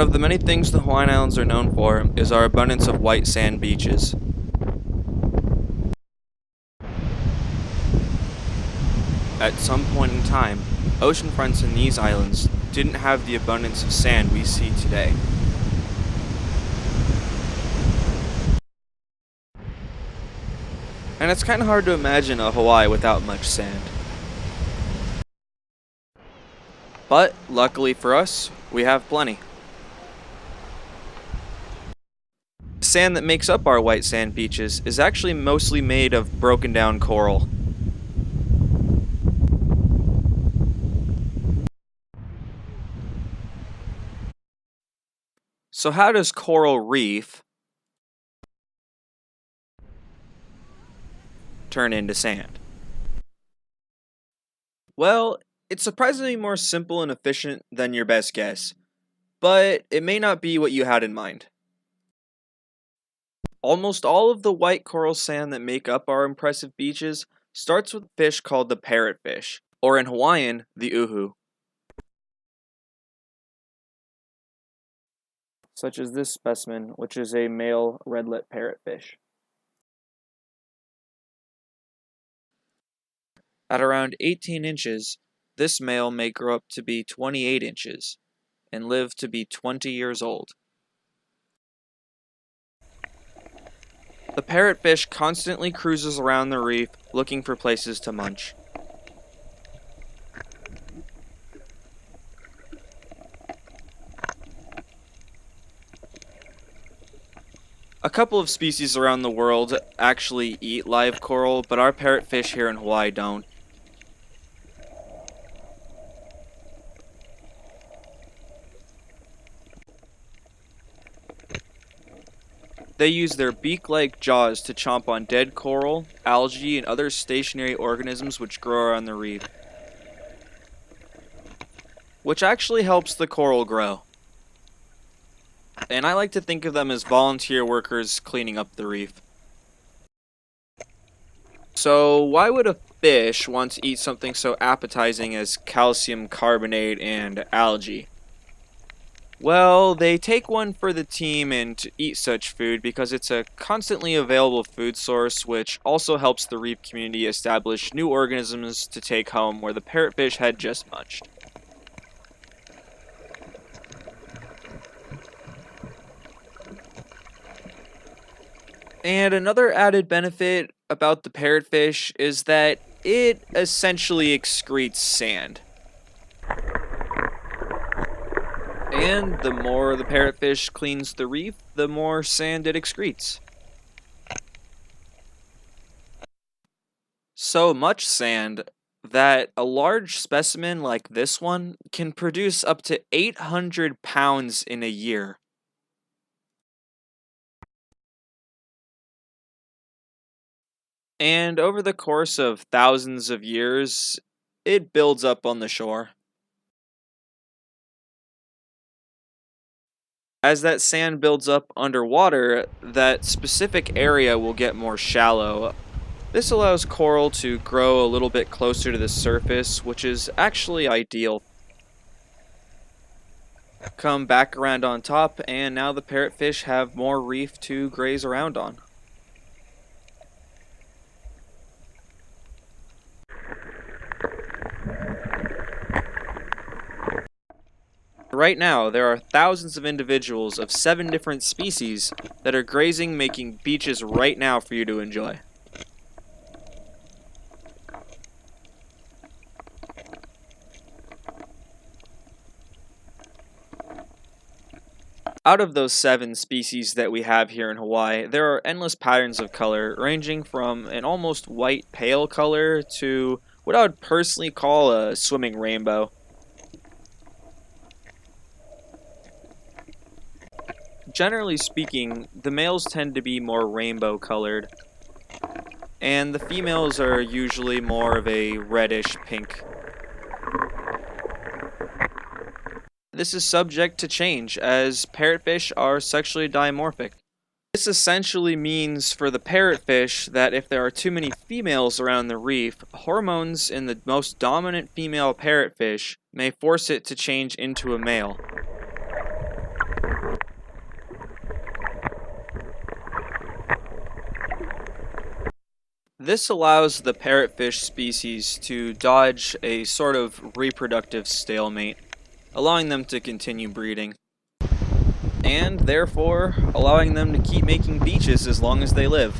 of the many things the Hawaiian Islands are known for is our abundance of white sand beaches. At some point in time, ocean fronts in these islands didn't have the abundance of sand we see today. And it's kind of hard to imagine a Hawaii without much sand. But, luckily for us, we have plenty. The sand that makes up our white sand beaches is actually mostly made of broken down coral. So how does coral reef turn into sand? Well, it's surprisingly more simple and efficient than your best guess, but it may not be what you had in mind. Almost all of the white coral sand that make up our impressive beaches starts with a fish called the parrotfish, or in Hawaiian, the uhu. Such as this specimen, which is a male red-lip parrotfish. At around 18 inches, this male may grow up to be 28 inches and live to be 20 years old. The parrotfish constantly cruises around the reef looking for places to munch. A couple of species around the world actually eat live coral, but our parrotfish here in Hawaii don't. They use their beak-like jaws to chomp on dead coral, algae, and other stationary organisms which grow around the reef, which actually helps the coral grow. And I like to think of them as volunteer workers cleaning up the reef. So why would a fish want to eat something so appetizing as calcium carbonate and algae? Well, they take one for the team and eat such food because it's a constantly available food source, which also helps the reef community establish new organisms to take home where the parrotfish had just munched. And another added benefit about the parrotfish is that it essentially excretes sand. And the more the parrotfish cleans the reef, the more sand it excretes. So much sand that a large specimen like this one can produce up to 800 pounds in a year. And over the course of thousands of years, it builds up on the shore. As that sand builds up underwater, that specific area will get more shallow. This allows coral to grow a little bit closer to the surface, which is actually ideal. Come back around on top, and now the parrotfish have more reef to graze around on. Right now, there are thousands of individuals of 7 different species that are grazing, making beaches right now for you to enjoy. Out of those 7 species that we have here in Hawaii, there are endless patterns of color, ranging from an almost white pale color to what I would personally call a swimming rainbow. Generally speaking, the males tend to be more rainbow colored, and the females are usually more of a reddish pink. This is subject to change, as parrotfish are sexually dimorphic. This essentially means for the parrotfish that if there are too many females around the reef, hormones in the most dominant female parrotfish may force it to change into a male. This allows the parrotfish species to dodge a sort of reproductive stalemate, allowing them to continue breeding, and therefore allowing them to keep making beaches as long as they live.